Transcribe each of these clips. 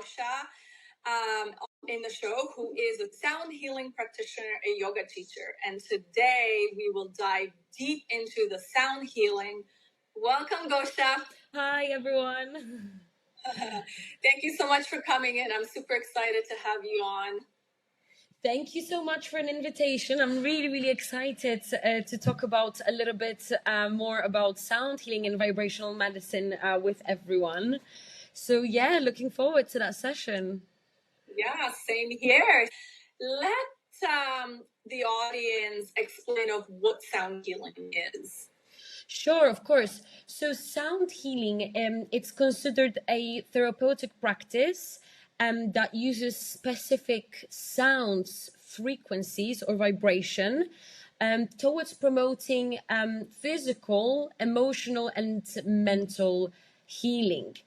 Gosia in the show, who is a sound healing practitioner, a yoga teacher. And today we will dive deep into the sound healing. Welcome, Gosia. Hi, everyone. Thank you so much for coming in. I'm super excited to have you on. Thank you so much for an invitation. I'm really excited to talk about a little bit more about sound healing and vibrational medicine with everyone. So yeah, looking forward to that session. Yeah, same here. Let the audience explain of what sound healing is. Sure, of course. So sound healing, it's considered a therapeutic practice that uses specific sounds, frequencies, or vibration towards promoting physical, emotional, and mental healing.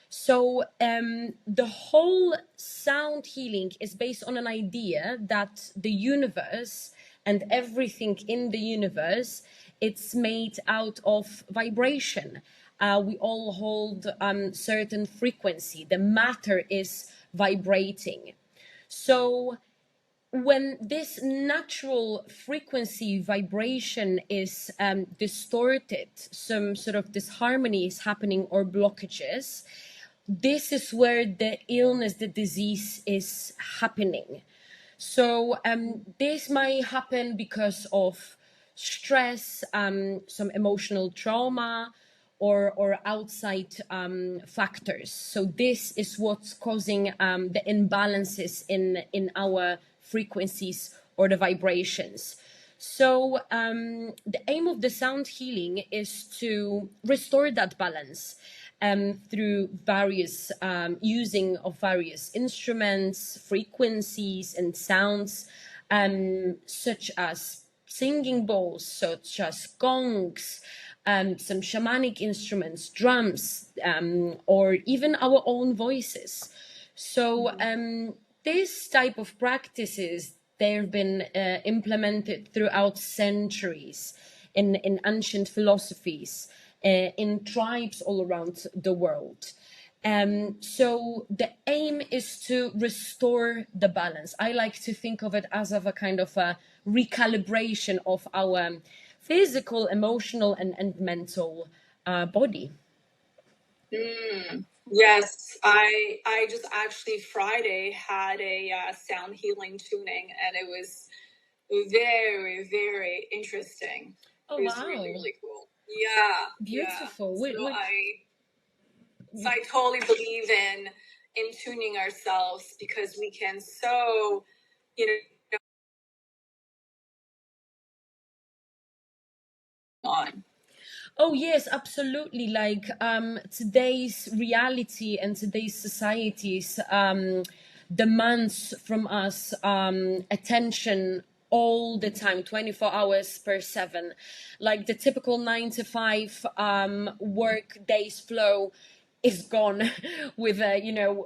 So the whole sound healing is based on an idea that the universe and everything in the universe, it's made out of vibration. We all hold certain frequency. The matter is vibrating. So when this natural frequency vibration is distorted, some sort of disharmony is happening or blockages, this is where the illness, the disease is happening. So this might happen because of stress, some emotional trauma, or outside factors. So this is what's causing the imbalances in our frequencies or the vibrations. So the aim of the sound healing is to restore that balance through various using of various instruments, frequencies, and sounds, such as singing bowls, such as gongs, some shamanic instruments, drums, or even our own voices. So this type of practices, they've been implemented throughout centuries in ancient philosophies, in tribes all around the world. So the aim is to restore the balance. I like to think of it as of a kind of a recalibration of our physical, emotional, and mental body. Yes, I just actually Friday had a sound healing tuning, and it was very interesting. Oh, it was wow. really cool. Yeah, Beautiful. So I totally believe in tuning ourselves, because we can so, on. Oh yes, absolutely. Like today's reality and today's societies demands from us attention all the time, 24 hours per 7. Like the typical 9 to 5 work days flow is gone with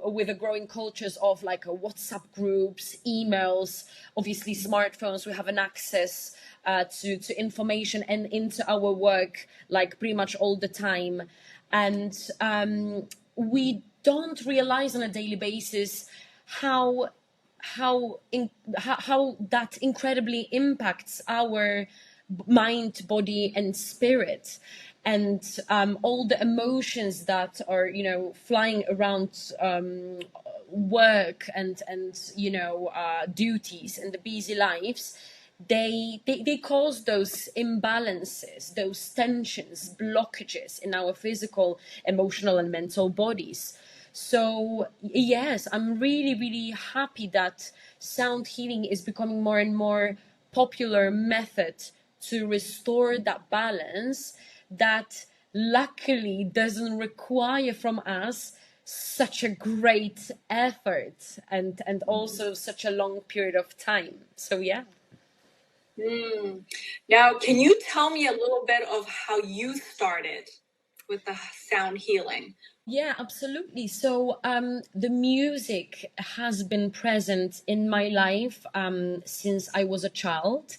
with the growing cultures of like WhatsApp groups, emails, obviously smartphones. We have an access to information and into our work like pretty much all the time, and we don't realize on a daily basis how that incredibly impacts our mind, body, and spirit, and all the emotions that are flying around work and duties and the busy lives. They cause those imbalances, those tensions, blockages in our physical, emotional, and mental bodies. So yes, I'm really happy that sound healing is becoming more and more popular method to restore that balance that luckily doesn't require from us such a great effort and also such a long period of time. So yeah. Now, can you tell me a little bit of how you started with the sound healing? Yeah, absolutely. So the music has been present in my life since I was a child.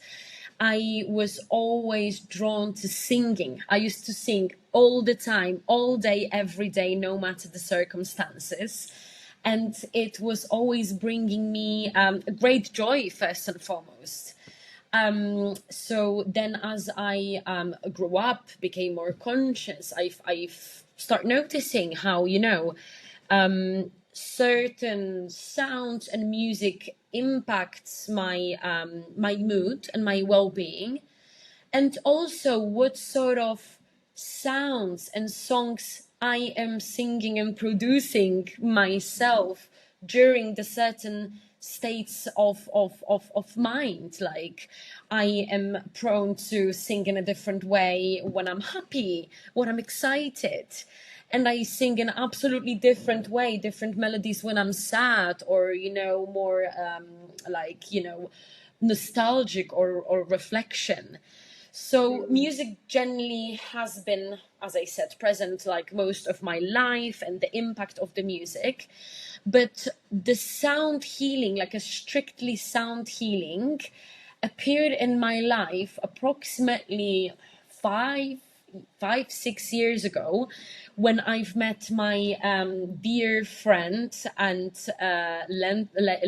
I was always drawn to singing. I used to sing all the time, all day, every day, no matter the circumstances. and it was always bringing me great joy first and foremost. So then as I grew up, became more conscious, I've start noticing how, certain sounds and music impacts my mood and my well-being, and also what sort of sounds and songs I am singing and producing myself during the certain states of mind. Like, I am prone to sing in a different way when I'm happy, when I'm excited. And I sing in absolutely different way, different melodies when I'm sad, or, more nostalgic or reflection. So music generally has been, as I said, present like most of my life, and the impact of the music. But the sound healing, like a strictly sound healing, appeared in my life approximately 6 years ago, when I've met my dear friend, and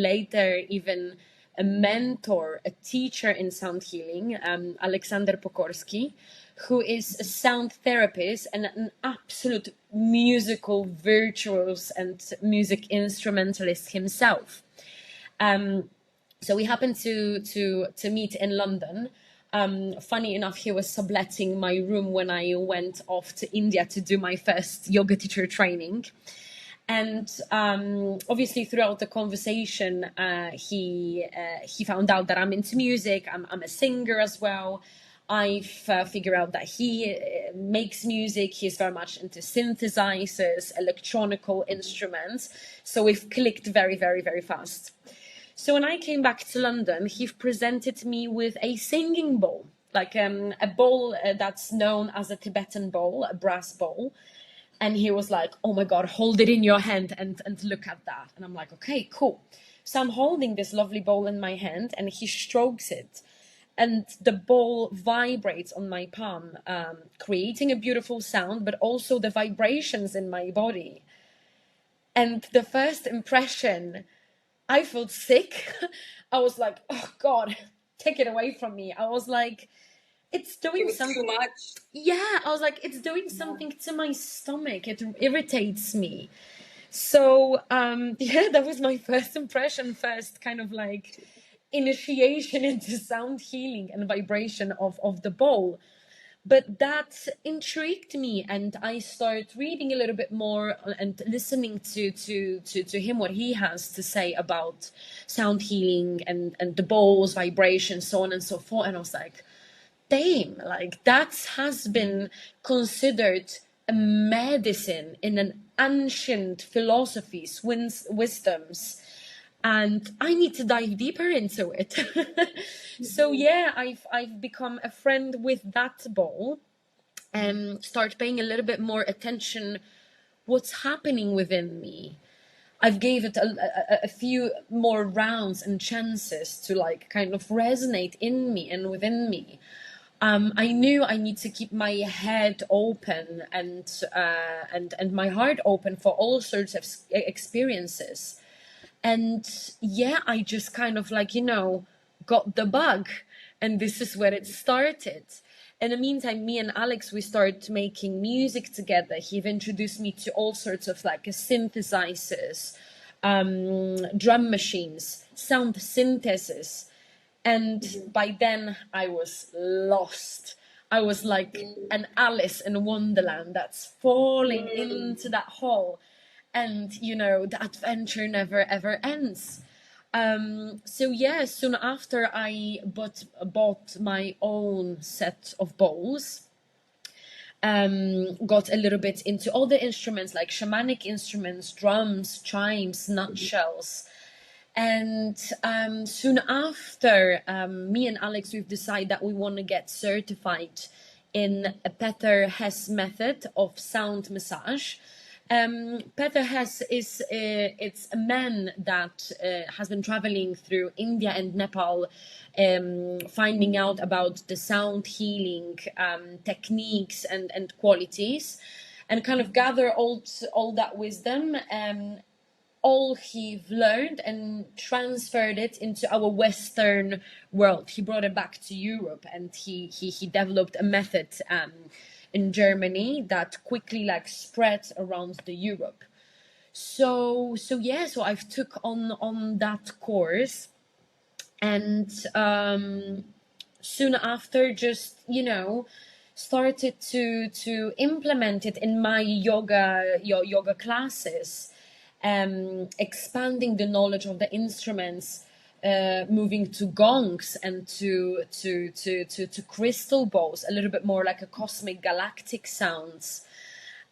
later even a mentor, a teacher in sound healing, Alexander Pokorski, who is a sound therapist and an absolute musical virtuoso and music instrumentalist himself. So we happened to meet in London. Funny enough, he was subletting my room when I went off to India to do my first yoga teacher training. And obviously, throughout the conversation, he found out that I'm into music. I'm a singer as well. I've figured out that he makes music. He's very much into synthesizers, electronical instruments. So we've clicked very, very, very fast. So when I came back to London, he presented me with a singing bowl, like a bowl that's known as a Tibetan bowl, a brass bowl. And he was like, oh my God, hold it in your hand and look at that. And I'm like, okay, cool. So I'm holding this lovely bowl in my hand, and he strokes it. And the bowl vibrates on my palm, creating a beautiful sound, but also the vibrations in my body. And the first impression, I felt sick. I was like, oh God, take it away from me. I was like, it's doing something too much. Yeah, I was like, it's doing something to my stomach. It irritates me. So yeah, that was my first impression, first kind of like initiation into sound healing and vibration of the bowl. But that intrigued me, and I started reading a little bit more and listening to him, what he has to say about sound healing and the bowls, vibrations, so on and so forth. And I was like, damn, like that has been considered a medicine in an ancient philosophies, wisdoms, and I need to dive deeper into it. So yeah, I've become a friend with that bowl, and start paying a little bit more attention what's happening within me. I've gave it a few more rounds and chances to like kind of resonate in me and within me. I knew I need to keep my head open and my heart open for all sorts of experiences. And yeah, I just kind of like, got the bug, and this is where it started. In the meantime, me and Alex, we started making music together. He introduced me to all sorts of like synthesizers, drum machines, sound synthesis. And by then I was lost. I was like an Alice in Wonderland that's falling into that hole. And, the adventure never ever ends. So yeah, soon after I bought my own set of bowls, got a little bit into all the instruments, like shamanic instruments, drums, chimes, nutshells. And soon after, me and Alex, we've decided that we want to get certified in a Peter Hess method of sound massage. Peter Hess is it's a man that has been traveling through India and Nepal, finding out about the sound healing techniques and qualities, and kind of gather all that wisdom. all he learned and transferred it into our Western world. He brought it back to Europe, and he developed a method in Germany that quickly like spread around the Europe. So I've took on that course, and soon after, just started to implement it in my yoga classes, expanding the knowledge of the instruments, moving to gongs and to crystal balls, a little bit more like a cosmic galactic sounds.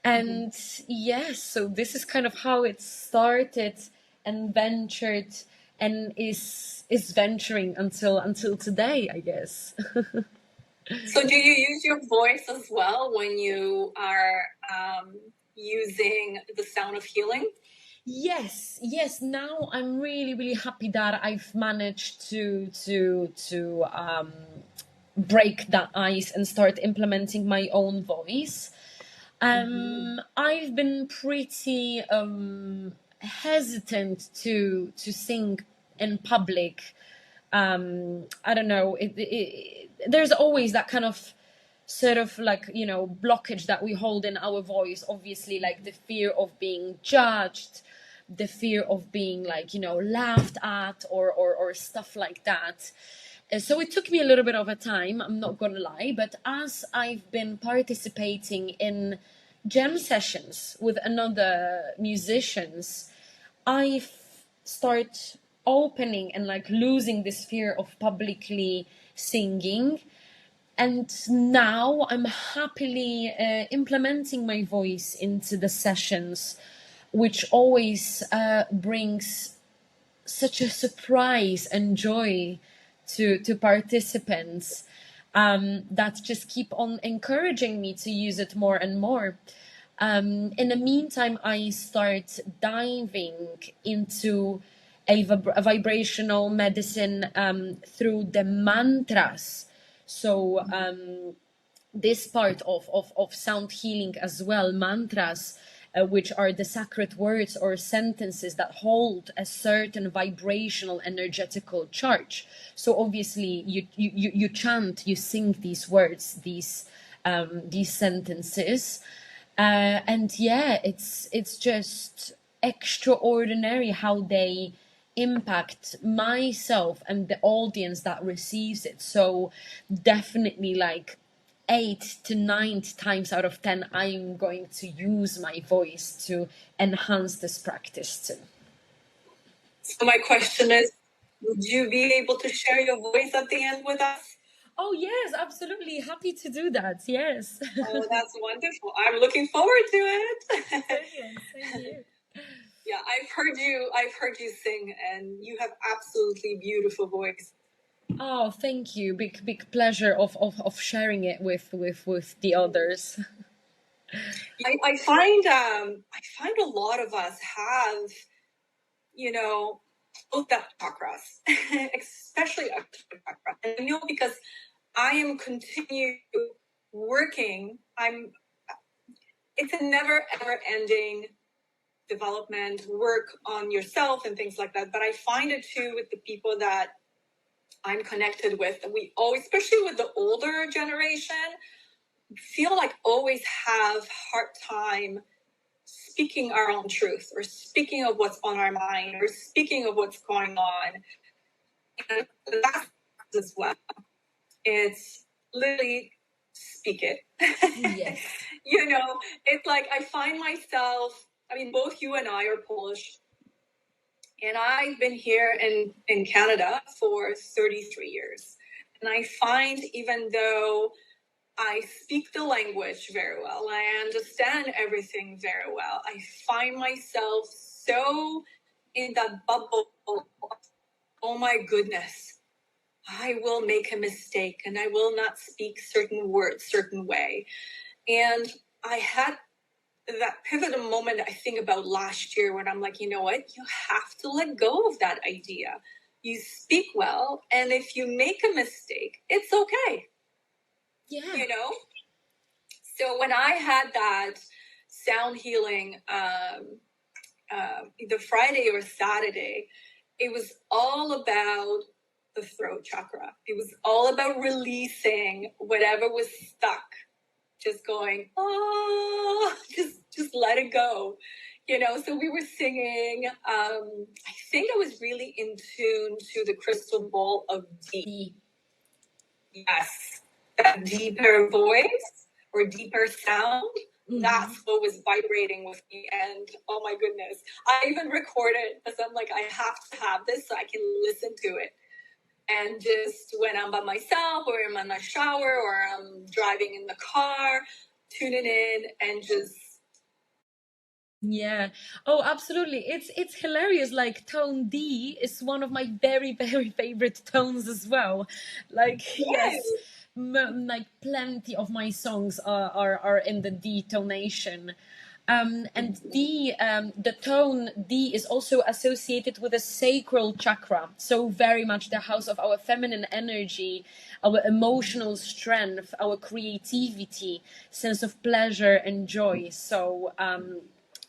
And yes, so this is kind of how it started and ventured, and is venturing until today, I guess. So do you use your voice as well when you are using the sound of healing? Yes. Now I'm really happy that I've managed to break that ice and start implementing my own voice. I've been pretty hesitant to sing in public. I don't know. There's always that kind of sort of like blockage that we hold in our voice. Obviously, like the fear of being judged, the fear of being like laughed at, or stuff like that. So it took me a little bit of a time, I'm not gonna lie, but as I've been participating in jam sessions with another musicians, I've start opening and like losing this fear of publicly singing. And now I'm happily implementing my voice into the sessions, which always brings such a surprise and joy to participants, that just keep on encouraging me to use it more and more. In the meantime, I start diving into a vibrational medicine through the mantras. So this part of sound healing as well, mantras, which are the sacred words or sentences that hold a certain vibrational energetical charge. So obviously you chant, you sing these words, these sentences, and yeah, it's just extraordinary how they impact myself and the audience that receives it. So definitely, like 8 to 9 times out of 10, I'm going to use my voice to enhance this practice too. So my question is, would you be able to share your voice at the end with us? Oh yes, absolutely, happy to do that. Yes. Oh, that's wonderful. I'm looking forward to it. Same here. Yeah, I've heard you sing, and you have absolutely beautiful voice. Oh, thank you. Big pleasure of sharing it with the others. I find a lot of us have, both that chakras, especially a chakra. And I know because I am continue working. It's a never ever ending development, work on yourself and things like that. But I find it too with the people that I'm connected with, that we always, especially with the older generation, feel like always have hard time speaking our own truth, or speaking of what's on our mind, or speaking of what's going on. And that's as well. It's literally speak it. Yes. It's like I find myself, both you and I are Polish, and I've been here in Canada for 33 years. And I find, even though I speak the language very well, I understand everything very well, I find myself so in that bubble of, oh my goodness, I will make a mistake and I will not speak certain words certain way. And I had that pivotal moment, I think, about last year, when I'm like, you know what, you have to let go of that idea. You speak well, and if you make a mistake, it's okay. Yeah. So when I had that sound healing either Friday or Saturday, it was all about the throat chakra. It was all about releasing whatever was stuck, just going, oh, just let it go. So we were singing. I think I was really in tune to the crystal ball of D. Yes, that deeper voice or deeper sound. That's what was vibrating with me. And oh my goodness, I even recorded because I'm like, I have to have this so I can listen to it. And just when I'm by myself or I'm in the shower or I'm driving in the car, tuning in and just. Yeah. Oh, absolutely. It's hilarious. Like tone D is one of my very, very favorite tones as well. Like yes, like plenty of my songs are in the D tonation. And the tone D is also associated with the sacral chakra. So very much the house of our feminine energy, our emotional strength, our creativity, sense of pleasure and joy.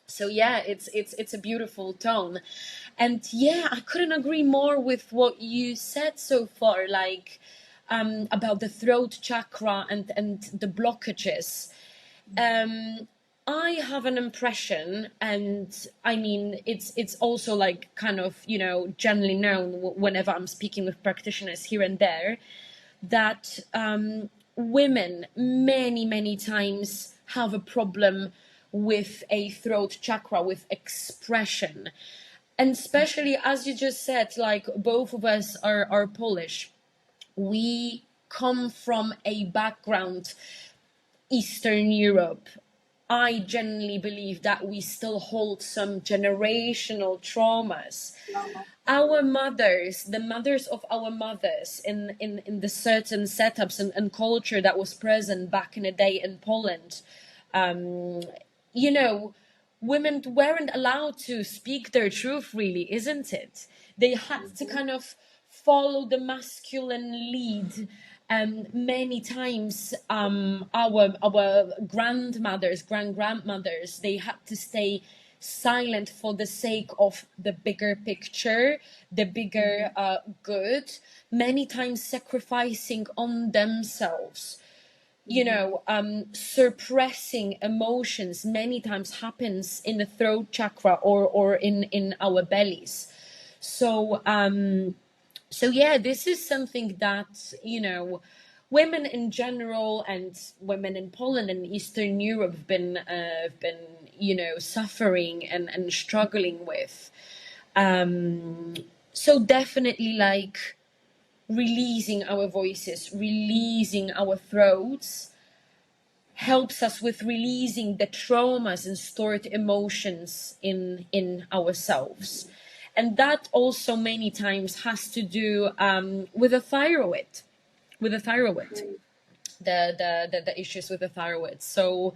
So yeah, it's a beautiful tone. And yeah, I couldn't agree more with what you said so far, like about the throat chakra and the blockages. I have an impression, and I mean it's also like kind of generally known whenever I'm speaking with practitioners here and there, that women many times have a problem with a throat chakra, with expression. And especially as you just said, like both of us are Polish. We come from a background, Eastern Europe. I genuinely believe that we still hold some generational traumas. Our mothers, the mothers of our mothers in the certain setups and culture that was present back in the day in Poland, women weren't allowed to speak their truth, really, isn't it? They had to kind of follow the masculine lead. Many times, our grandmothers, grandmothers, they had to stay silent for the sake of the bigger picture, the bigger good. Many times, sacrificing on themselves. Suppressing emotions many times happens in the throat chakra or in our bellies. So yeah, this is something that women in general and women in Poland and Eastern Europe have been suffering and struggling with. So definitely, like, releasing our voices, releasing our throats helps us with releasing the traumas and stored emotions in ourselves. And that also many times has to do with the thyroid, the issues with the thyroid. So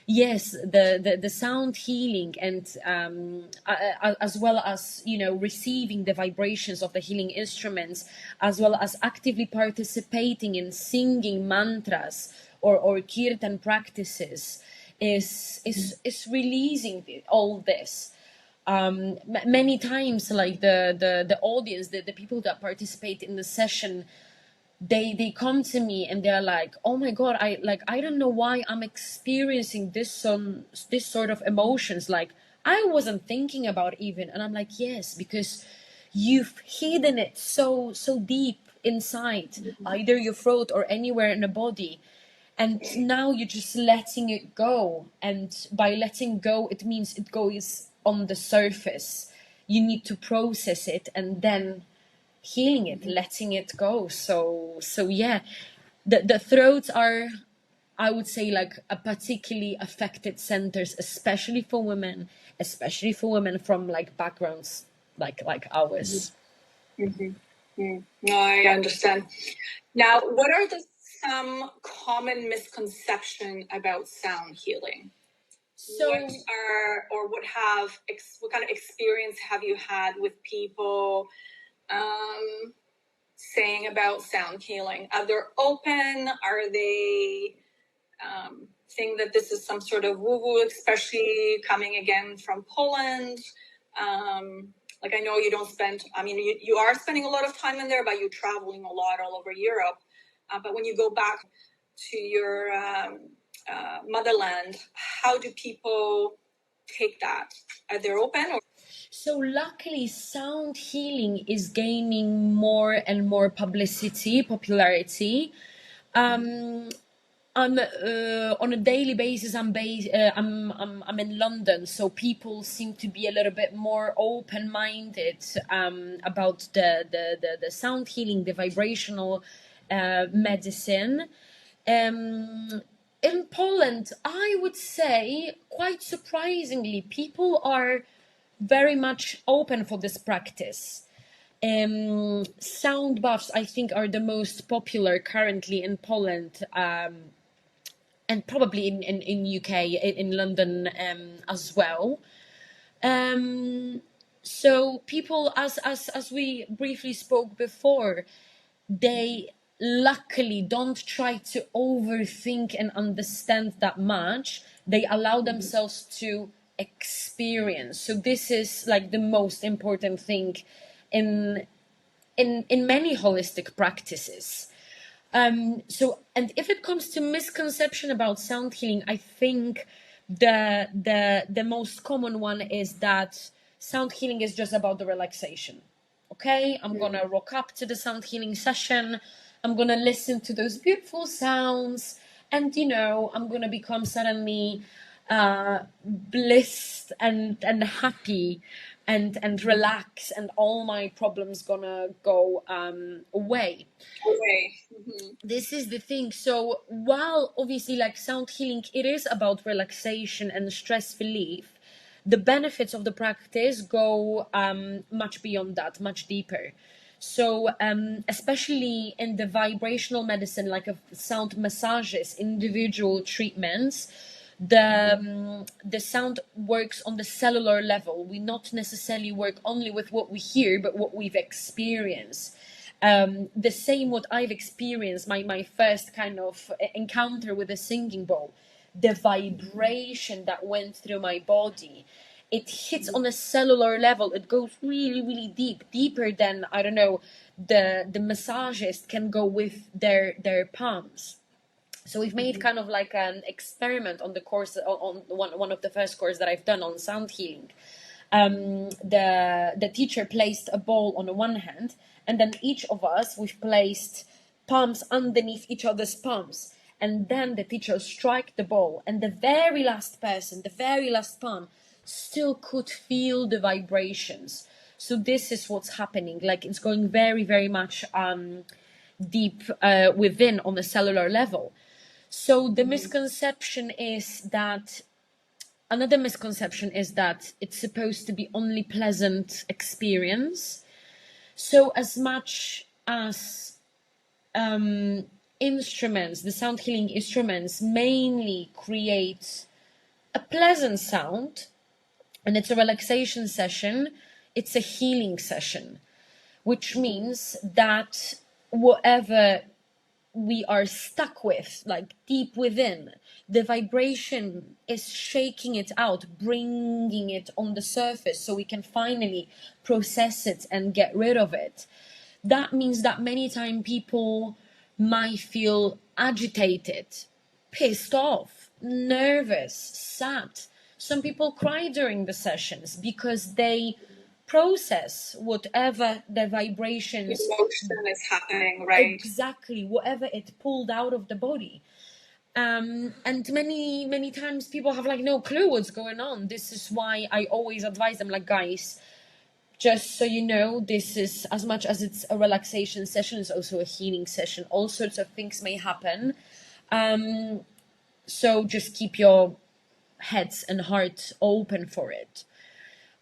yes, the sound healing and as well as receiving the vibrations of the healing instruments, as well as actively participating in singing mantras or kirtan practices, is releasing all this. Many times, like the audience, the people that participate in the session, they come to me and they're like, oh my god, I don't know why I'm experiencing this sort of emotions, like I wasn't thinking about even. And I'm like, yes, because you've hidden it so deep inside, either your throat or anywhere in the body, and now you're just letting it go. And by letting go, it means it goes on the surface. You need to process it and then healing it, letting it go. So yeah, the throats are, I would say, like a particularly affected centers, especially for women from like backgrounds like ours. No, I understand. Now, what are some common misconceptions about sound healing? So what kind of experience have you had with people saying about sound healing? Are they open? Are they think that this is some sort of woo-woo, especially coming again from Poland? Like I know you don't spend, I mean, you are spending a lot of time in there, but you're traveling a lot all over Europe. But when you go back to your motherland, how do people take that? Are they open? Or? So luckily, sound healing is gaining more and more popularity. I'm on a daily basis. I'm in London, so people seem to be a little bit more open-minded about the sound healing, the vibrational medicine. In Poland, I would say, quite surprisingly, people are very much open for this practice. Sound baths, I think, are the most popular currently in Poland, and probably in UK, in London as well. So people, as we briefly spoke before, they luckily don't try to overthink and understand that much. They allow themselves to experience. So this is like the most important thing in many holistic practices. So, and if it comes to misconception about sound healing, I think the most common one is that sound healing is just about the relaxation. Okay, I'm gonna rock up to the sound healing session. I'm gonna listen to those beautiful sounds, and I'm gonna become suddenly blissed and happy and relax, and all my problems gonna go away. Okay. This is the thing. So while obviously, like, sound healing, it is about relaxation and stress relief, the benefits of the practice go much beyond that, much deeper. So especially in the vibrational medicine, like of sound massages, individual treatments, the sound works on the cellular level. We not necessarily work only with what we hear, but what we've experienced. The same what I've experienced, my first kind of encounter with a singing bowl, the vibration that went through my body, it hits on a cellular level. It goes really, really deep, deeper than, I don't know, the massagist can go with their palms. So we've made kind of like an experiment on the course, on one of the first courses that I've done on sound healing. The teacher placed a ball on the one hand, and then each of us, we've placed palms underneath each other's palms, and then the teacher struck the ball, and the very last person, the very last palm, still could feel the vibrations. So this is what's happening. Like, it's going very, very much deep within on a cellular level. So the misconception is that another misconception is that it's supposed to be only pleasant experience. So as much as instruments, the sound healing instruments mainly create a pleasant sound, and it's a relaxation session, it's a healing session, which means that whatever we are stuck with, like deep within, the vibration is shaking it out, bringing it on the surface so we can finally process it and get rid of it. That means that many times people might feel agitated, pissed off, nervous, sad. Some people cry during the sessions because they process whatever the vibrations, emotion is happening, right? Exactly, whatever it pulled out of the body. And many times people have like no clue what's going on. This is why I always advise them, like, guys, just so you know, this is, as much as it's a relaxation session, it's also a healing session. All sorts of things may happen. So just keep your heads and hearts open for it.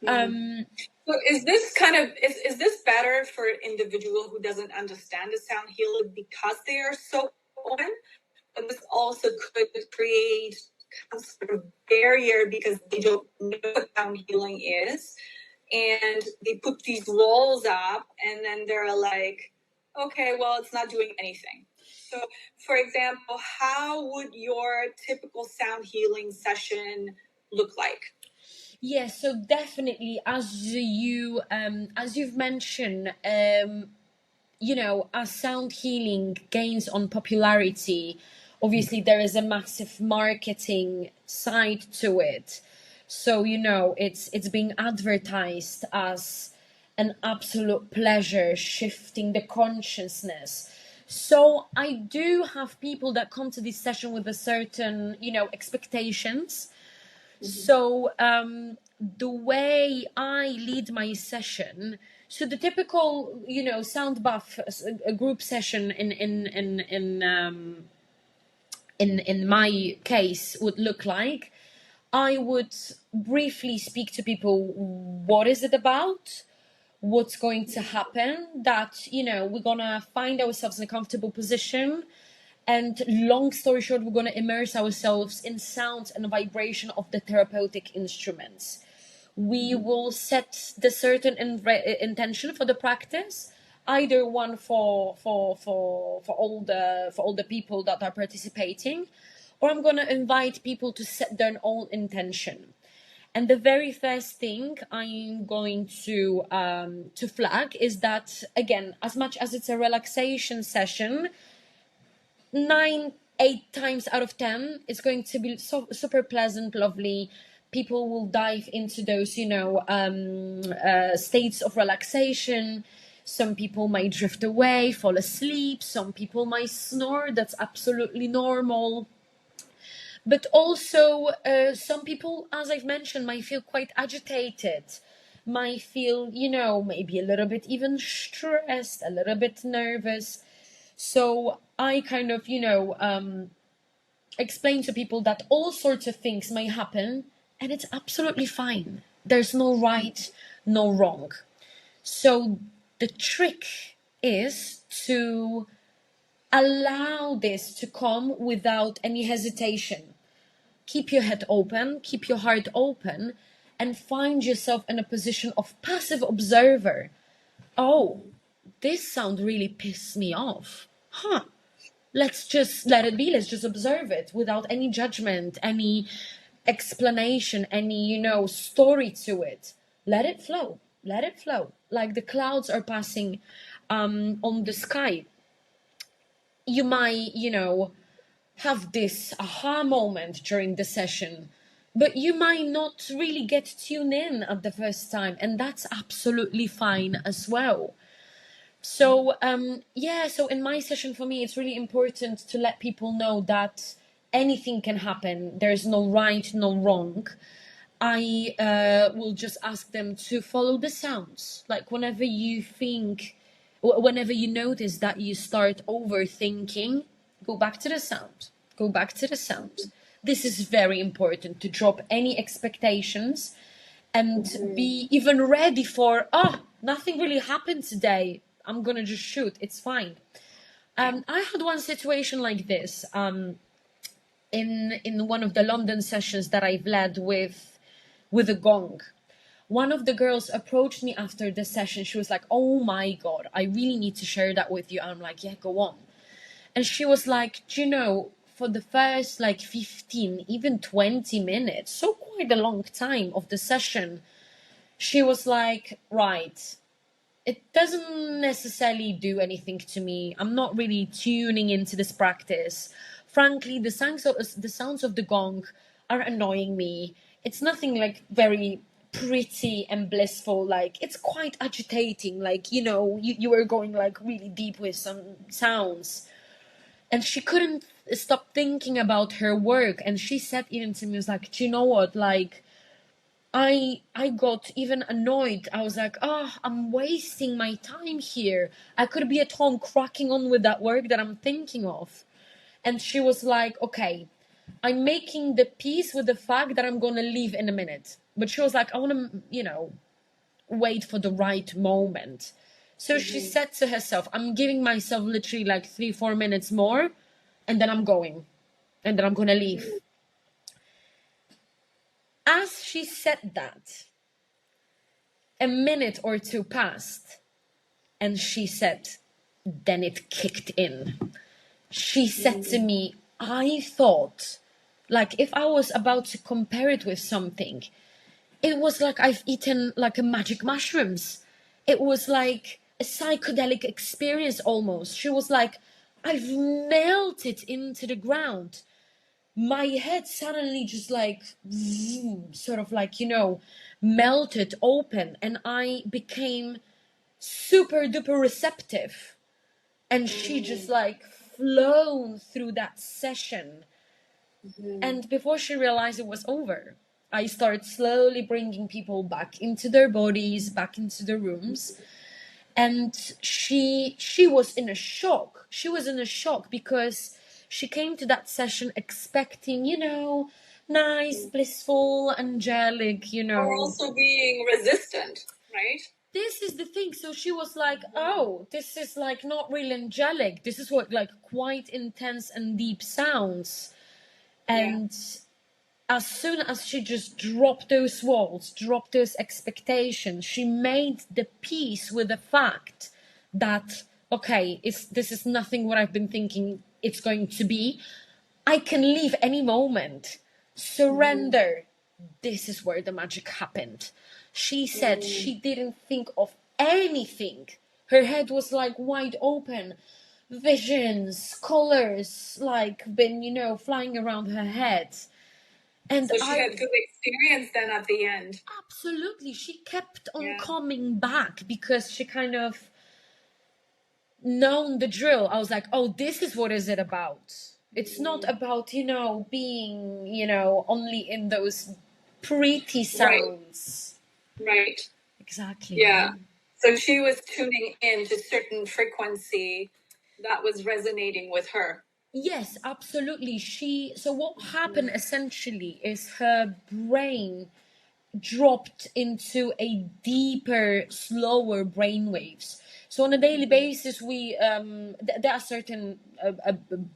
So is this kind of, is this better for an individual who doesn't understand the sound healing because they are so open? But this also could create some sort of barrier because they don't know what sound healing is. And they put these walls up, and then they're like, okay, well, it's not doing anything. So, for example, how would your typical sound healing session look like? Yeah, so definitely, as you've mentioned, as sound healing gains on popularity, obviously there is a massive marketing side to it. So it's being advertised as an absolute pleasure, shifting the consciousness. So I do have people that come to this session with a certain expectations. So the way I lead my session, so the typical, sound bath, a group session in my case would look like, I would briefly speak to people. What is it about? What's going to happen? That we're gonna find ourselves in a comfortable position, and long story short, we're going to immerse ourselves in sound and vibration of the therapeutic instruments. We will set the certain intention for the practice, either one for all the people that are participating, or I'm going to invite people to set their own intention. And the very first thing I'm going to flag is that, again, as much as it's a relaxation session, 8 times out of 10 it's going to be super pleasant, lovely. People will dive into those states of relaxation. Some people might drift away, fall asleep. Some people might snore. That's absolutely normal. But also some people, as I've mentioned, might feel quite agitated, might feel maybe a little bit even stressed, a little bit nervous. So I kind of, explain to people that all sorts of things may happen, and it's absolutely fine. There's no right, no wrong. So the trick is to allow this to come without any hesitation. Keep your head open, keep your heart open, and find yourself in a position of passive observer. Oh, this sound really pissed me off. Huh. Let's just let it be. Let's just observe it without any judgment, any explanation, any, story to it. Let it flow. Let it flow. Like the clouds are passing on the sky. You might, have this aha moment during the session, but you might not really get tuned in at the first time, and that's absolutely fine as well. So so in my session, for me, it's really important to let people know that anything can happen. There's no right, no wrong. I will just ask them to follow the sounds. Like whenever you notice that you start overthinking, go back to the sound. Go back to the sound. This is very important, to drop any expectations and be even ready for, nothing really happened today. I'm gonna just shoot. It's fine. I had one situation like this in one of the London sessions that I've led with a gong. One of the girls approached me after the session. She was like, "Oh my God, I really need to share that with you." I'm like, "Yeah, go on." And she was like, "Do you know, for the first like 15, even 20 minutes, so quite a long time of the session, she was like, right, it doesn't necessarily do anything to me. I'm not really tuning into this practice. Frankly, the sounds of the gong are annoying me. It's nothing like very pretty and blissful. Like it's quite agitating. Like you were going like really deep with some sounds." And she couldn't stop thinking about her work. And she said even to me, was like, "Do you know what? Like, I got even annoyed. I was like, I'm wasting my time here. I could be at home cracking on with that work that I'm thinking of." And she was like, "Okay, I'm making the peace with the fact that I'm going to leave in a minute." But she was like, "I want to, wait for the right moment." So she said to herself, "I'm giving myself literally like 3-4 minutes more, and then I'm going, and then I'm going to leave." As she said that, a minute or two passed, and she said, then it kicked in. She said to me, "I thought, like, if I was about to compare it with something, it was like I've eaten like a magic mushrooms. It was like a psychedelic experience almost. She was like, I've melted into the ground. My head suddenly just like sort of like, melted open, and I became super duper receptive. And she just like flown through that session. And before she realized it was over, I started slowly bringing people back into their bodies, back into the rooms. And she was in a shock. She was in a shock because she came to that session expecting, nice, blissful, angelic, Or also being resistant, right? This is the thing. So she was like, oh, this is like not really angelic. This is what like quite intense and deep sounds. And as soon as she just dropped those walls, dropped those expectations, she made the peace with the fact that, okay, this is nothing what I've been thinking it's going to be. I can leave any moment. Surrender. This is where the magic happened. She said she didn't think of anything. Her head was like wide open. Visions, colors, like been, flying around her head. And so she had good experience then at the end. Absolutely. She kept on coming back because she kind of known the drill. I was like, oh, this is what is it about. It's not about, being, only in those pretty sounds. Right. Exactly. Yeah. So she was tuning in to certain frequency that was resonating with her. Yes, absolutely. So what happened essentially is her brain dropped into a deeper, slower brain waves. So on a daily basis, we there are certain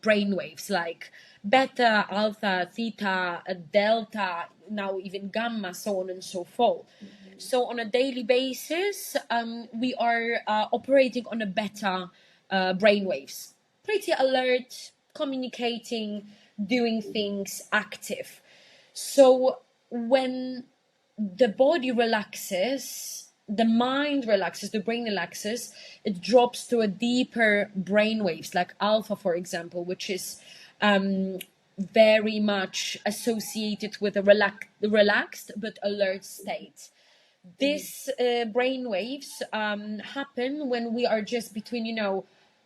brain waves like beta, alpha, theta, delta, now even gamma, so on and so forth. So on a daily basis, we are operating on a beta brain waves, pretty alert, communicating, doing things, active. So when the body relaxes, the mind relaxes, the brain relaxes, it drops to a deeper brain waves, like alpha, for example, which is very much associated with a relaxed but alert state. These brain waves happen when we are just between,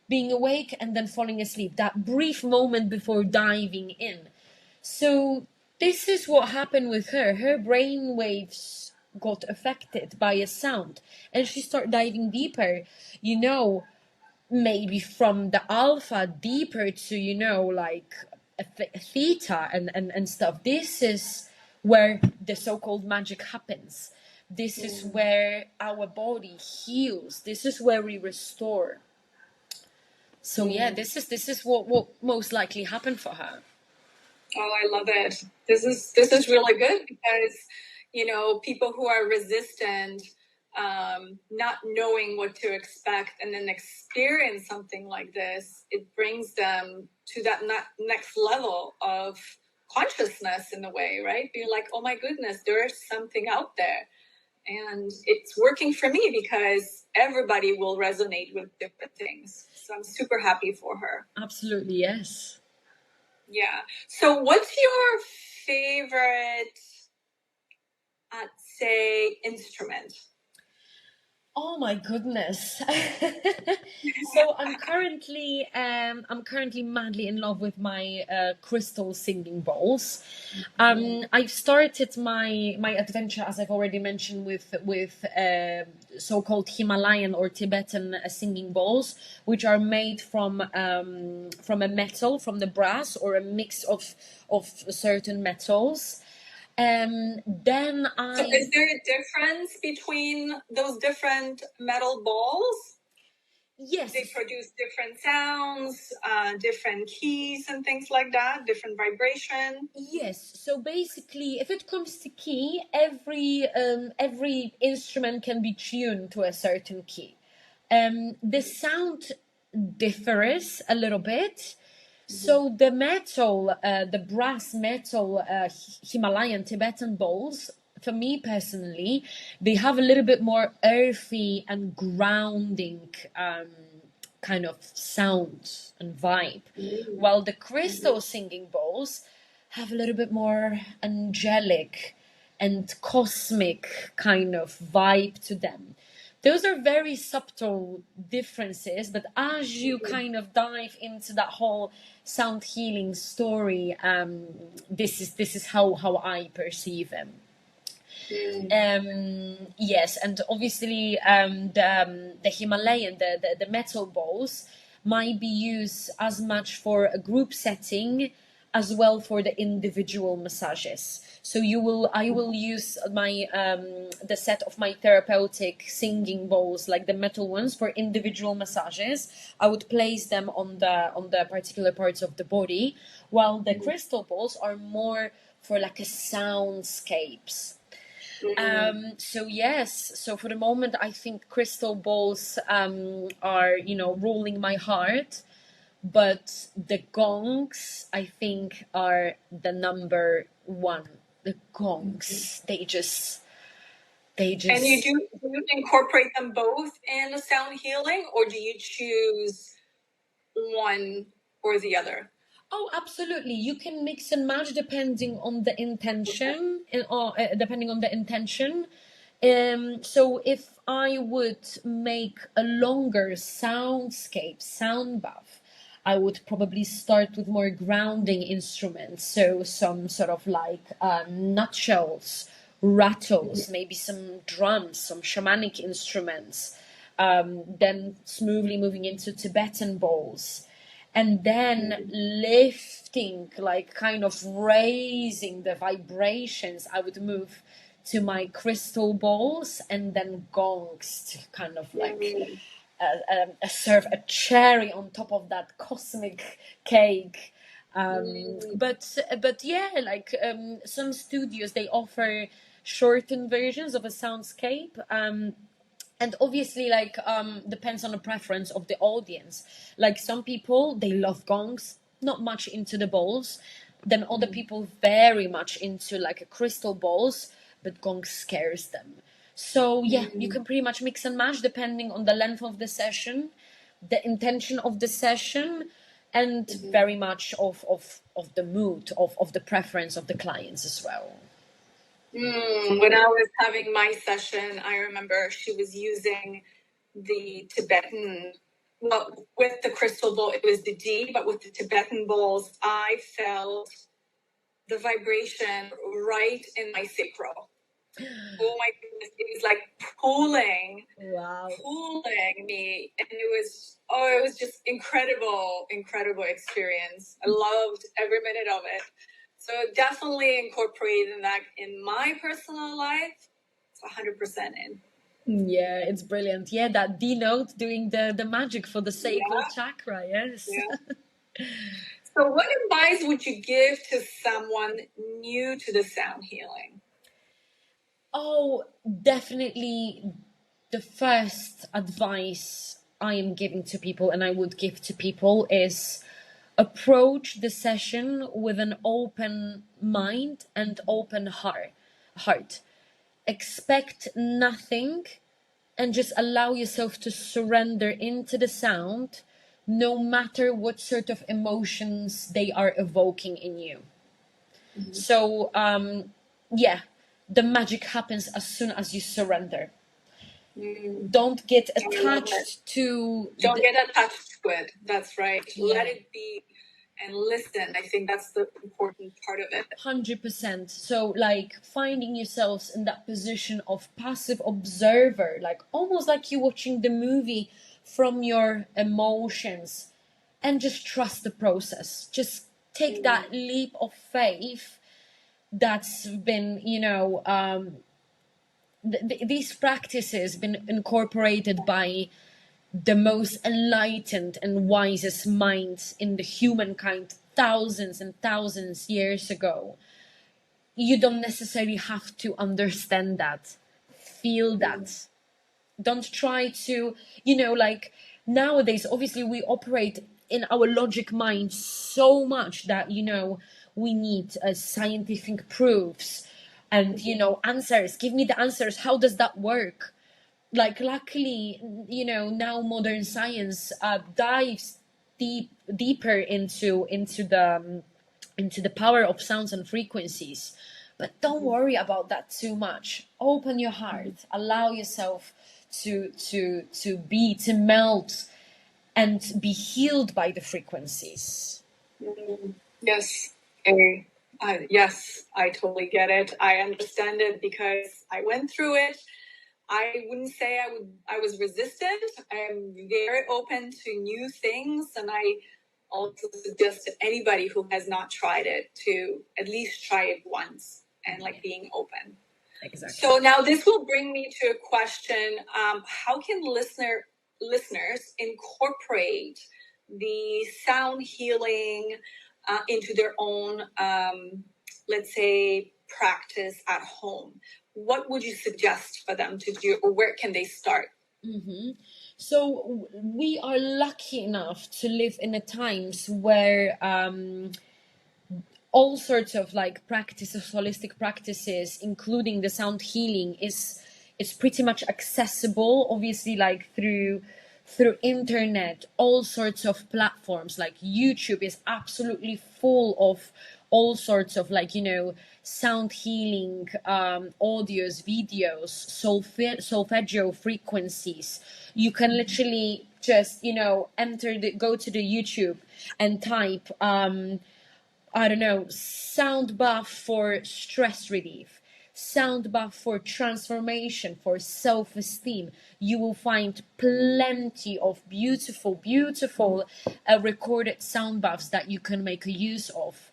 being awake and then falling asleep, that brief moment before diving in. So this is what happened with her. Her brain waves got affected by a sound, and she started diving deeper, maybe from the alpha deeper to, like a theta and stuff. This is where the so-called magic happens. This is where our body heals. This is where we restore. So this is what most likely happened for her. Oh, I love it. This is really good because, people who are resistant, not knowing what to expect and then experience something like this, it brings them to that next level of consciousness in a way, right? Being like, oh my goodness, there's something out there. And it's working for me because everybody will resonate with different things. So I'm super happy for her. Absolutely, yes. Yeah. So what's your favorite, I'd say, instrument? Oh my goodness. So I'm currently madly in love with my crystal singing bowls. I've started my adventure, as I've already mentioned, with so-called Himalayan or Tibetan singing bowls, which are made from a metal, from the brass, or a mix of certain metals. Then So is there a difference between those different metal balls? Yes. They produce different sounds, different keys and things like that, different vibration. Yes. So basically, if it comes to key, every instrument can be tuned to a certain key. The sound differs a little bit. So the metal, the brass metal Himalayan Tibetan bowls for me personally, they have a little bit more earthy and grounding kind of sound and vibe, while the crystal singing bowls have a little bit more angelic and cosmic kind of vibe to them. Those are very subtle differences, but as you kind of dive into that whole sound healing story, this is how I perceive them. Yes, and obviously the Himalayan, the metal bowls might be used as much for a group setting as well for the individual massages. So I will use my the set of my therapeutic singing bowls, like the metal ones, for individual massages. I would place them on the particular parts of the body, while the crystal bowls are more for like a soundscapes. So yes, so for the moment, I think crystal balls are, ruling my heart, but the gongs, I think, are the number one. The gongs, they just. And do you incorporate them both in the sound healing, or do you choose one or the other? Oh, absolutely. You can mix and match depending on the intention, depending on the intention. So if I would make a longer soundscape, sound bath, I would probably start with more grounding instruments. So some sort of like nutshells, rattles, maybe some drums, some shamanic instruments. Then smoothly moving into Tibetan bowls, and then lifting, like kind of raising the vibrations. I would move to my crystal bowls, and then gongs to kind of like serve a cherry on top of that cosmic cake. But yeah, like some studios, they offer shortened versions of a soundscape. And obviously, like depends on the preference of the audience. Like some people, they love gongs, not much into the bowls. Then other people very much into like a crystal bowls, but gong scares them. So yeah, you can pretty much mix and match depending on the length of the session, the intention of the session, and very much of the mood, of the preference of the clients as well. When I was having my session, I remember she was using the Tibetan, well, with the crystal bowl, it was the D, but with the Tibetan bowls, I felt the vibration right in my sacral. Oh my goodness, it was like pulling me, and it was just incredible experience. I loved every minute of it. So definitely incorporating that in my personal life. It's 100% in. Yeah, it's brilliant. Yeah, that D note doing the magic for the sacral chakra. Yes. Yeah. So what advice would you give to someone new to the sound healing? Oh, definitely the first advice I am giving to people, and I would give to people, is approach the session with an open mind and open heart. Expect nothing, and just allow yourself to surrender into the sound, no matter what sort of emotions they are evoking in you. So yeah, the magic happens as soon as you surrender. Don't get attached to it. That's right. Yeah. Let it be and listen. I think that's the important part of it. 100%. So like finding yourselves in that position of passive observer, like almost like you're watching the movie from your emotions, and just trust the process. Just take that leap of faith that's been, these practices been incorporated by the most enlightened and wisest minds in the humankind thousands and thousands years ago. You don't necessarily have to understand that, feel that. Don't try to, like nowadays, obviously we operate in our logic mind so much that, we need scientific proofs. and answers. Give me the answers. How does that work? Like, luckily, now modern science dives deeper into the power of sounds and frequencies. But don't worry about that too much. Open your heart. Allow yourself to melt and be healed by the frequencies. Yes. Yes, I totally get it. I understand it because I went through it. I wouldn't say I was resistant. I'm very open to new things, and I also suggest to anybody who has not tried it to at least try it once, and like being open. Exactly. So now this will bring me to a question. How can listeners incorporate the sound healing into their own, let's say, practice at home? What would you suggest for them to do, or where can they start? Mm-hmm. So we are lucky enough to live in a times where all sorts of like practices, holistic practices, including the sound healing, is pretty much accessible. Obviously, like through internet, all sorts of platforms. Like YouTube is absolutely full of all sorts of like sound healing audios, videos, solfeggio frequencies. You can literally just go to the YouTube and type I don't know, sound bath for stress relief, sound bath for transformation, for self-esteem. You will find plenty of beautiful recorded sound baths that you can make a use of.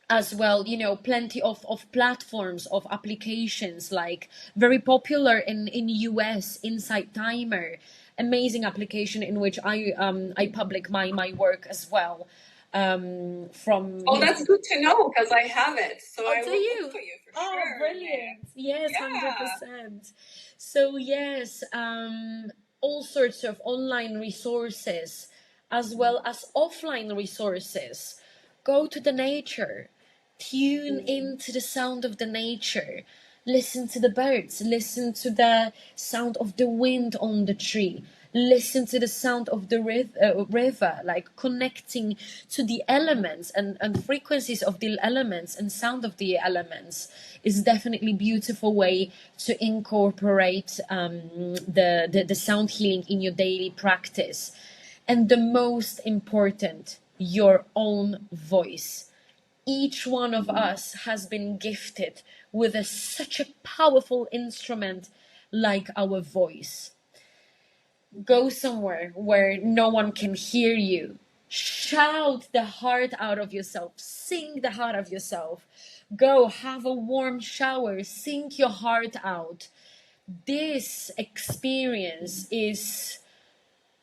As well, plenty of platforms, of applications, like very popular in US, Insight Timer, amazing application in which I public my work as well. From that's good to know, because I have it, so I will look for you for sure. Brilliant. Yes, 100%. So yes, all sorts of online resources as well as offline resources. Go to the nature, tune into the sound of the nature, listen to the birds, listen to the sound of the wind on the tree, listen to the sound of the river, like connecting to the elements and frequencies of the elements and sound of the elements is definitely beautiful way to incorporate the sound healing in your daily practice. And the most important, your own voice. Each one of us has been gifted with such a powerful instrument like our voice. Go somewhere where no one can hear you. Shout the heart out of yourself. Sing the heart of yourself. Go have a warm shower. Sing your heart out. This experience is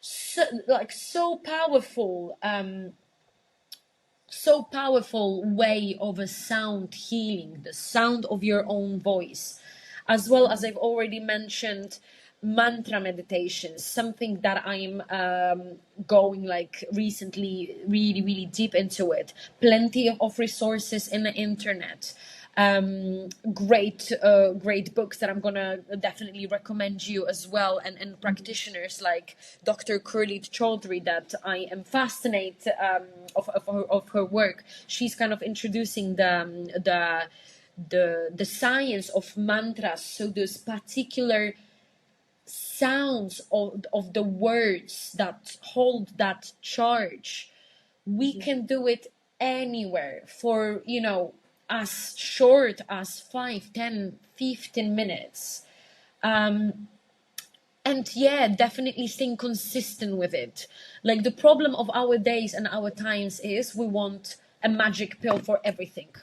so powerful. So powerful way of a sound healing, the sound of your own voice, as well as I've already mentioned mantra meditations, something that I'm going like recently really deep into it. Plenty of resources in the internet. Great books that I'm gonna definitely recommend you as well, and practitioners like Dr. Kurlit Chaudhry that I am fascinated of her work. She's kind of introducing the science of mantras, so those particular sounds of the words that hold that charge. We can do it anywhere for as short as 5, 10, 15 minutes. And yeah, definitely staying consistent with it. Like, the problem of our days and our times is we want a magic pill for everything.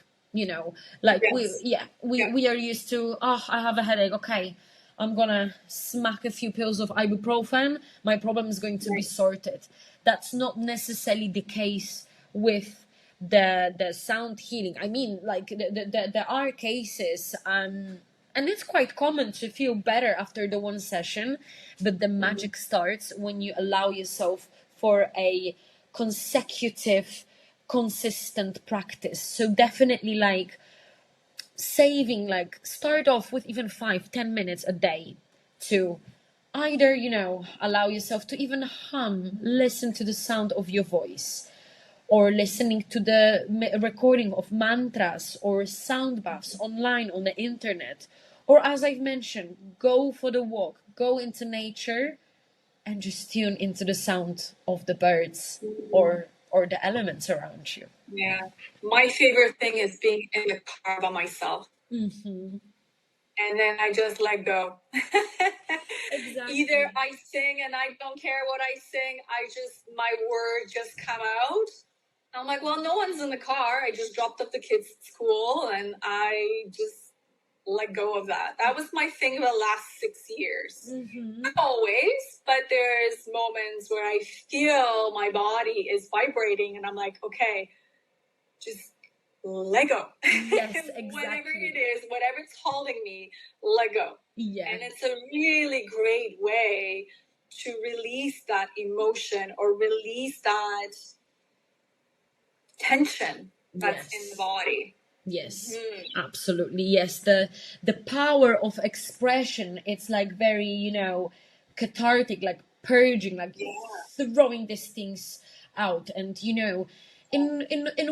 Like, Yes. we are used to, I have a headache, okay, I'm gonna smack a few pills of ibuprofen, my problem is going to be sorted. That's not necessarily the case with the sound healing. I mean, like, there are cases, and it's quite common to feel better after the one session, but the magic starts when you allow yourself for a consecutive, consistent practice. So definitely, like, saving, like start off with even 5-10 minutes a day to either, allow yourself to even listen to the sound of your voice, or listening to the recording of mantras or sound baths online on the internet, or as I've mentioned, go for the walk, go into nature, and just tune into the sound of the birds or the elements around you. Yeah. My favorite thing is being in the car by myself. Mm-hmm. And then I just let go. Exactly. Either I sing and I don't care what I sing, my words just come out. I'm like, well, no one's in the car. I just dropped off the kids at school and I just let go of that. That was my thing for the last 6 years. Mm-hmm. Not always, but there's moments where I feel my body is vibrating and I'm like, okay, just let go. Yes, exactly. Whatever it is, whatever it's holding me, let go. Yeah. And it's a really great way to release that emotion or release that tension that's in the body. Yes, Mm-hmm. absolutely. Yes, the power of expression, it's like very, cathartic, like purging, like throwing these things out, and in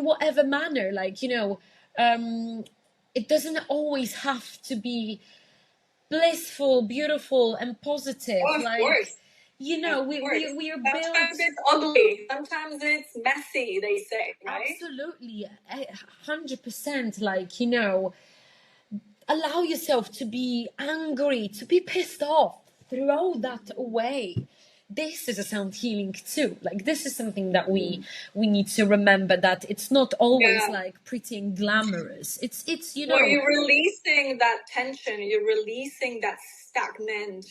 whatever manner, like it doesn't always have to be blissful, beautiful, and positive. Oh, of course. We are built. Sometimes it's ugly. Sometimes it's messy. They say, right? Absolutely, 100%. Allow yourself to be angry, to be pissed off. Throw that away. This is a sound healing too. Like, this is something that we need to remember, that it's not always like pretty and glamorous. It's Well, you're releasing that tension. You're releasing that stagnant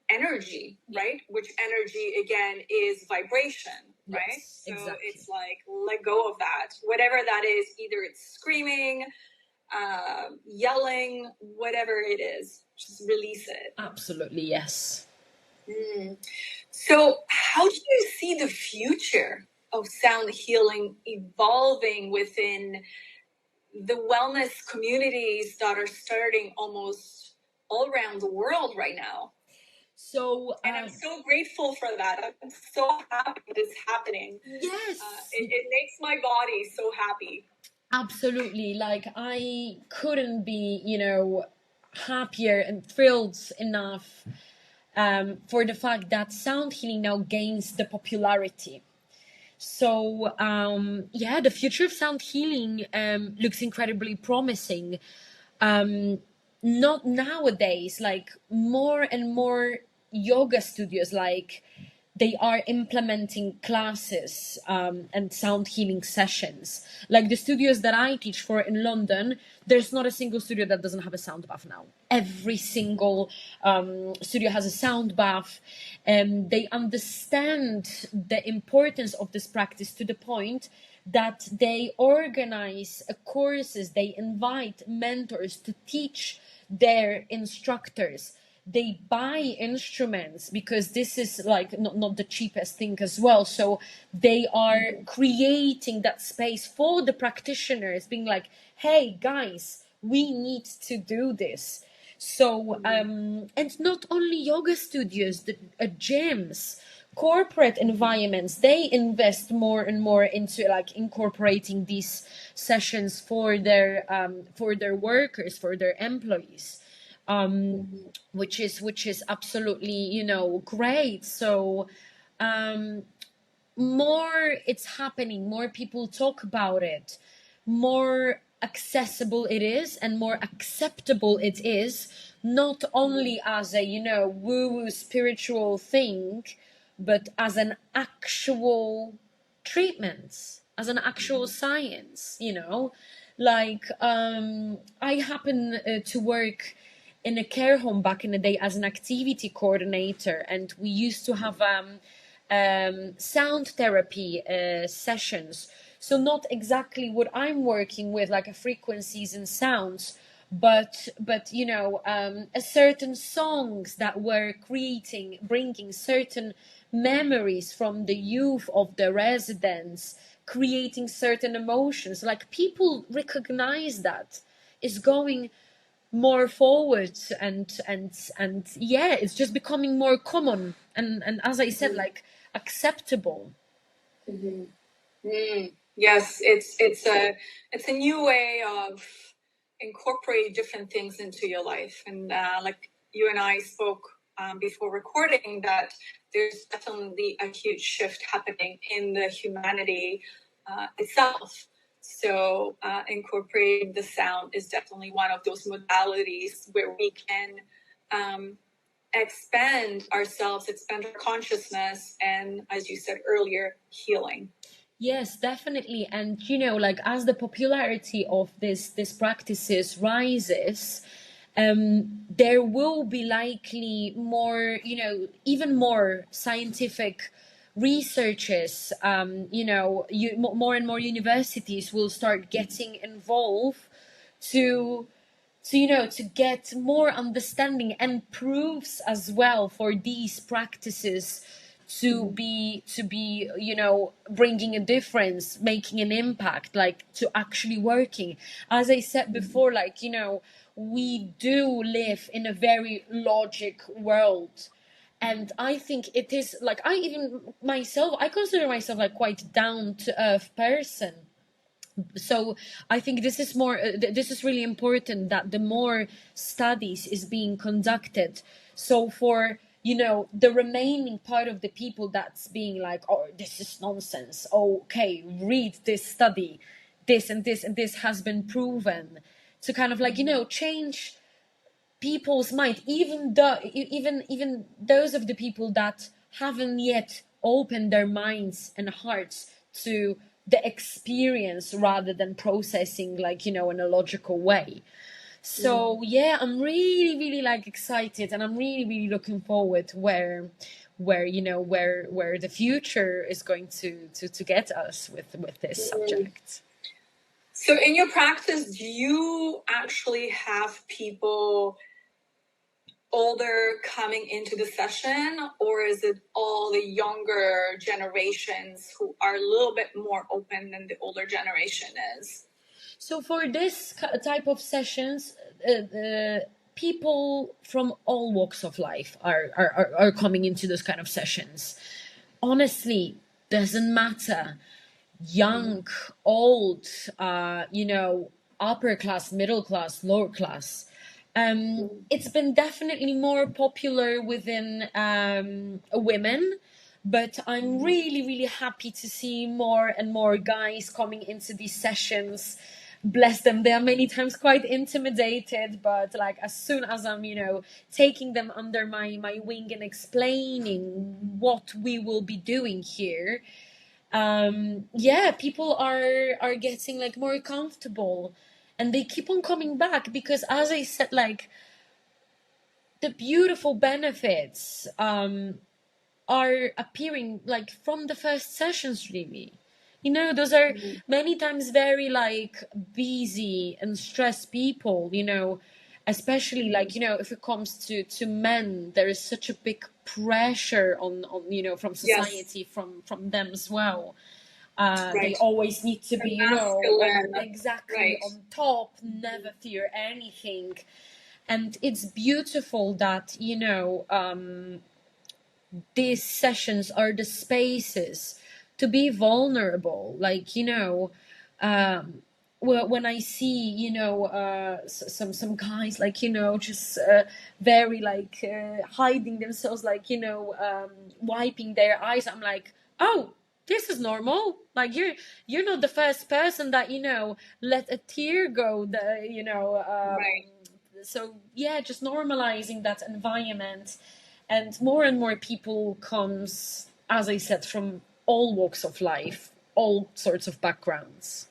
energy, right? Which energy again is vibration, right? Yes, so exactly. It's like, let go of that, whatever that is. Either it's screaming, yelling, whatever it is, just release it. Absolutely, yes. So how do you see the future of sound healing evolving within the wellness communities that are starting almost all around the world right now? So, and I'm so grateful for that. I'm so happy this happening. Yes. It makes my body so happy. Absolutely. Like, I couldn't be, happier and thrilled enough for the fact that sound healing now gains the popularity. So, the future of sound healing looks incredibly promising. Not nowadays, like more and more yoga studios, like they are implementing classes and sound healing sessions. Like the studios that I teach for in London, there's not a single studio that doesn't have a sound bath now. Every single studio has a sound bath, and they understand the importance of this practice to the point that they organize courses, they invite mentors to teach their instructors. They buy instruments because this is like not the cheapest thing as well. So they are creating that space for the practitioners, being like, hey guys, we need to do this. So and not only yoga studios, the gyms, corporate environments, they invest more and more into like incorporating these sessions for their workers, for their employees, which is absolutely great. So more it's happening, more people talk about it, more accessible it is, and more acceptable it is, not only as a woo-woo spiritual thing, but as an actual treatment, as an actual science. Like, I happen to work in a care home back in the day as an activity coordinator, and we used to have sound therapy sessions. So not exactly what I'm working with, like a frequencies and sounds, but a certain songs that were bringing certain memories from the youth of the residents, creating certain emotions. Like, people recognize that. is going more forward, and yeah, it's just becoming more common, and as I said, like, acceptable. Yes, it's a new way of incorporating different things into your life, and like you and I spoke before recording, that there's definitely a huge shift happening in the humanity itself. So incorporating the sound is definitely one of those modalities where we can expand ourselves, expand our consciousness, and, as you said earlier, healing. Yes, definitely. And like, as the popularity of this practices rises, there will be likely more, even more scientific researches. More and more universities will start getting involved to to get more understanding and proofs as well for these practices to be bringing a difference, making an impact, like, to actually working. As I said before, like, we do live in a very logic world, and I think it is like, I consider myself like quite down to earth person. So I think this is more this is really important, that the more studies is being conducted, so for the remaining part of the people that's being like, oh, this is nonsense, okay, read this study, this and this and this has been proven, to kind of like change people's mind, even though even those of the people that haven't yet opened their minds and hearts to the experience, rather than processing, like, in a logical way. So yeah, I'm really really like excited, and I'm really really looking forward where the future is going to get us with this subject. So in your practice, do you actually have people older coming into the session, or is it all the younger generations who are a little bit more open than the older generation is? So for this type of sessions, people from all walks of life are coming into those kind of sessions. Honestly, doesn't matter, young, old, upper class, middle class, lower class. It's been definitely more popular within women, but I'm really really happy to see more and more guys coming into these sessions. Bless them, they are many times quite intimidated, but like, as soon as I'm taking them under my wing and explaining what we will be doing here, yeah, people are getting like more comfortable, and they keep on coming back, because, as I said, like, the beautiful benefits are appearing like from the first sessions, really. Those are many times very like busy and stressed people, especially like, if it comes to men, there is such a big pressure on from society, Yes. from them as well. Right. They always need to be exactly, right, on top, never fear anything. And it's beautiful that these sessions are the spaces to be vulnerable, like, well, when I see some guys, like, just very like hiding themselves, like, wiping their eyes, I'm like, oh, this is normal. Like, you're not the first person that let a tear go, right. so yeah, just normalizing that environment. And more people comes, as I said, from all walks of life, all sorts of backgrounds.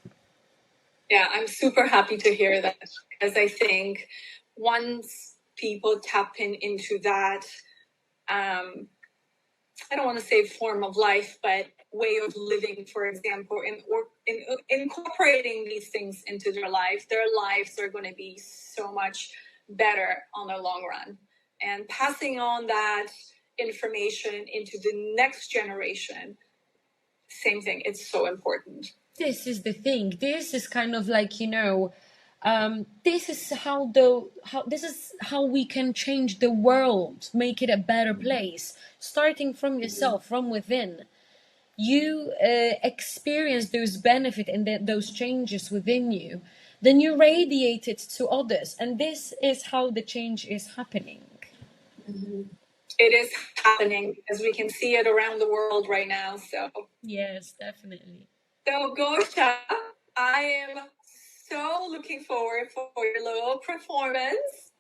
Yeah, I'm super happy to hear that, because I think once people tap into that, I don't want to say form of life, but way of living, for example, in incorporating these things into their lives are going to be so much better on the long run. And passing on that information into the next generation, same thing, it's so important. This is the thing. This is kind of like, This is how we can change the world, make it a better place, starting from yourself, from within. You experience those benefits and those changes within you, then you radiate it to others, and this is how the change is happening. It is happening, as we can see it around the world right now. So yes, definitely. So Gosia, I am so looking forward for your little performance.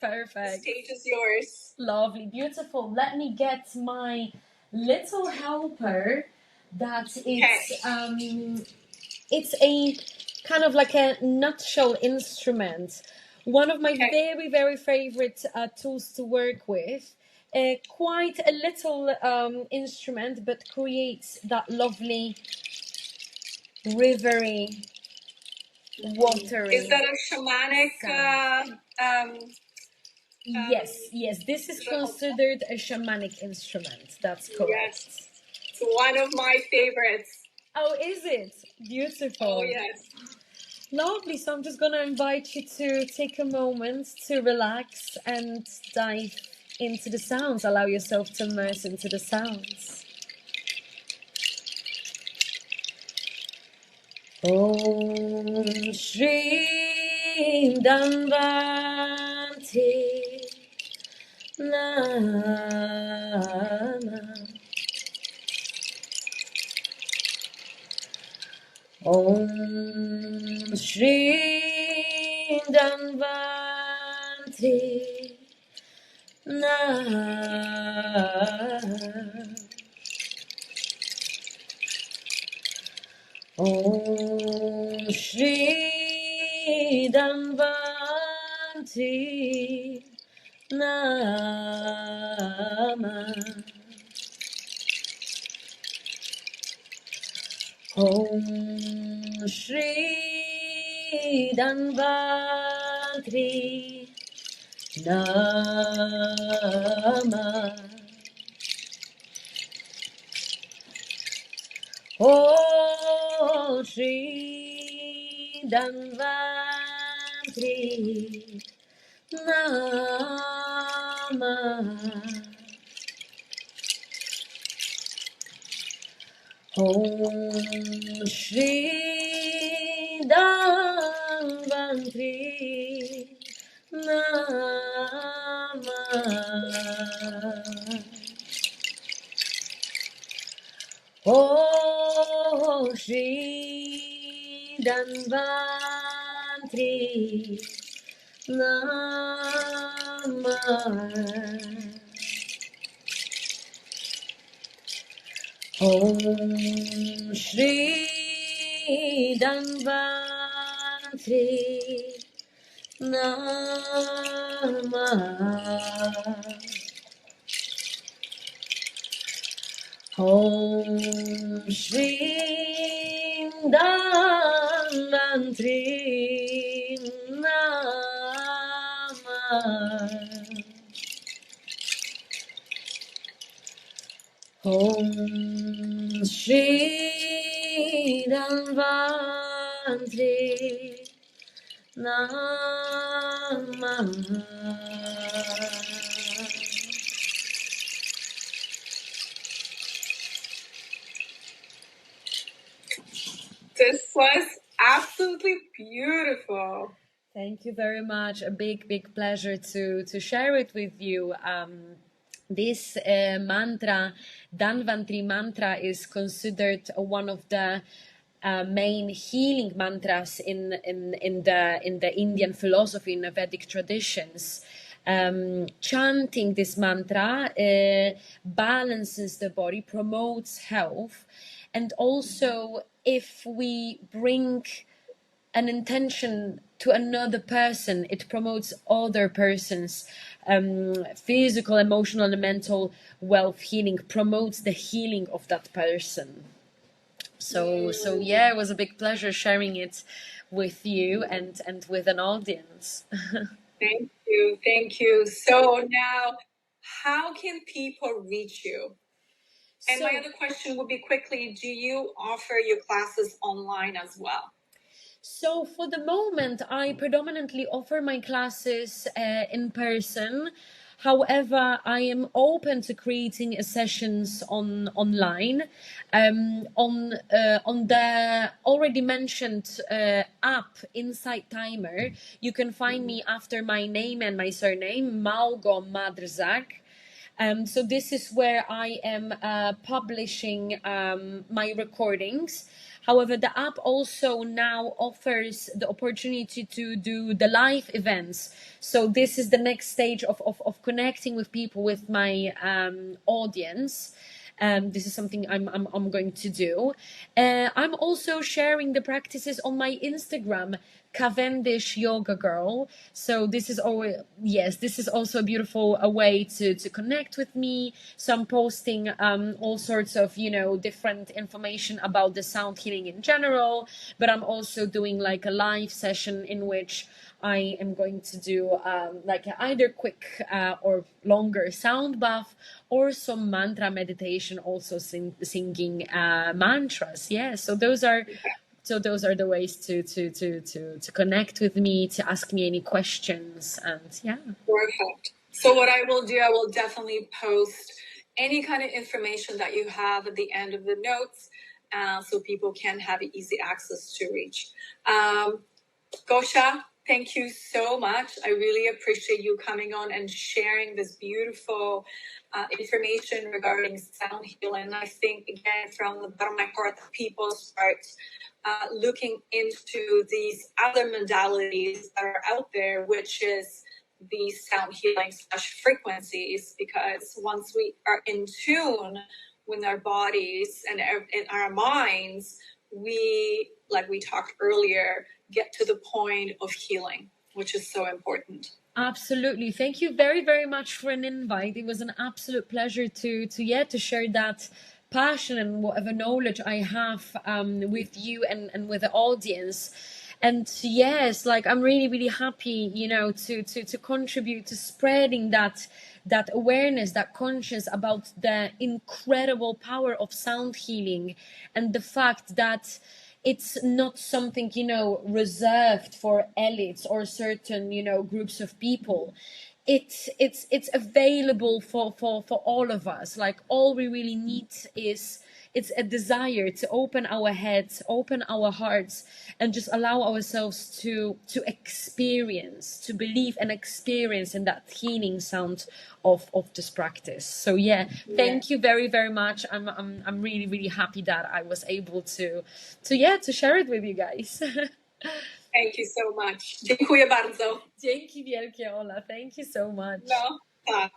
Perfect. The stage is yours. Lovely, beautiful. Let me get my little helper. That it's a kind of like a nutshell instrument. One of my very, very favorite tools to work with. Quite a little instrument, but creates that lovely, rivery, watery. Is that a shamanic? Yes. This is considered a shamanic instrument. That's correct. Yes. It's one of my favorites. Oh, is it? Beautiful. Oh, yes. Lovely. So I'm just going to invite you to take a moment to relax and dive into the sounds. Allow yourself to immerse into the sounds. Om Shri Danvanti Nama Om Shri Danvanti Nama Om Shri Danvanti Nama Om Shri Danvantri Nama Om Shri Danvantri Nama Om Shri Danvantri Nama Om Shri Danvantri Nama Om Shri Danvantri Nama Om Shri Danvantri Nama Om Shri Danvantri Nama This was absolutely beautiful. Thank you very much. A big pleasure to share it with you. This mantra, Dhanvantri mantra, is considered one of the main healing mantras in the Indian philosophy, in the Vedic traditions. Chanting this mantra balances the body, promotes health, and also if we bring an intention to another person, it promotes other person's physical, emotional, and mental wealth healing, promotes the healing of that person. So yeah, it was a big pleasure sharing it with you and with an audience. Thank you. So now, how can people reach you? And my other question would be quickly, do you offer your classes online as well? So for the moment, I predominantly offer my classes in person. However, I am open to creating sessions online. On the already mentioned app Inside Timer, you can find me after my name and my surname, Gosia Madrzak. So this is where I am publishing my recordings. However, the app also now offers the opportunity to do the live events. So this is the next stage of connecting with people, with my audience. This is something I'm going to do. I'm also sharing the practices on my Instagram, Cavendish Yoga Girl. So this is always, yes, this is also a beautiful way to connect with me. So I'm posting all sorts of, different information about the sound healing in general, but I'm also doing like a live session in which I am going to do like either quick or longer sound bath or some mantra meditation, also singing mantras. Yeah, so those are the ways to connect with me, to ask me any questions, and yeah. Perfect. So what I will do, I will definitely post any kind of information that you have at the end of the notes, so people can have easy access to reach. Gosia, thank you so much. I really appreciate you coming on and sharing this beautiful information regarding sound healing. I think, again, from the bottom of my heart, that people start looking into these other modalities that are out there, which is these sound healing / frequencies, because once we are in tune with our bodies and in our minds, we, like we talked earlier, get to the point of healing, which is so important. Absolutely. Thank you very, very much for an invite. It was an absolute pleasure to share that passion and whatever knowledge I have with you and with the audience. And yes, like I'm really, really happy, to contribute to spreading that awareness, that conscience about the incredible power of sound healing, and the fact that it's not something, reserved for elites or certain, groups of people. It's available for all of us. Like, all we really need is it's a desire to open our heads, open our hearts, and just allow ourselves to experience, to believe and experience in that healing sound of this practice. So yeah, thank you very, very much. I'm really, really happy that I was able to share it with you guys. Thank you so much. Dziękuję bardzo. Dzięki wielkie, Ola. Thank you so much. No, tak.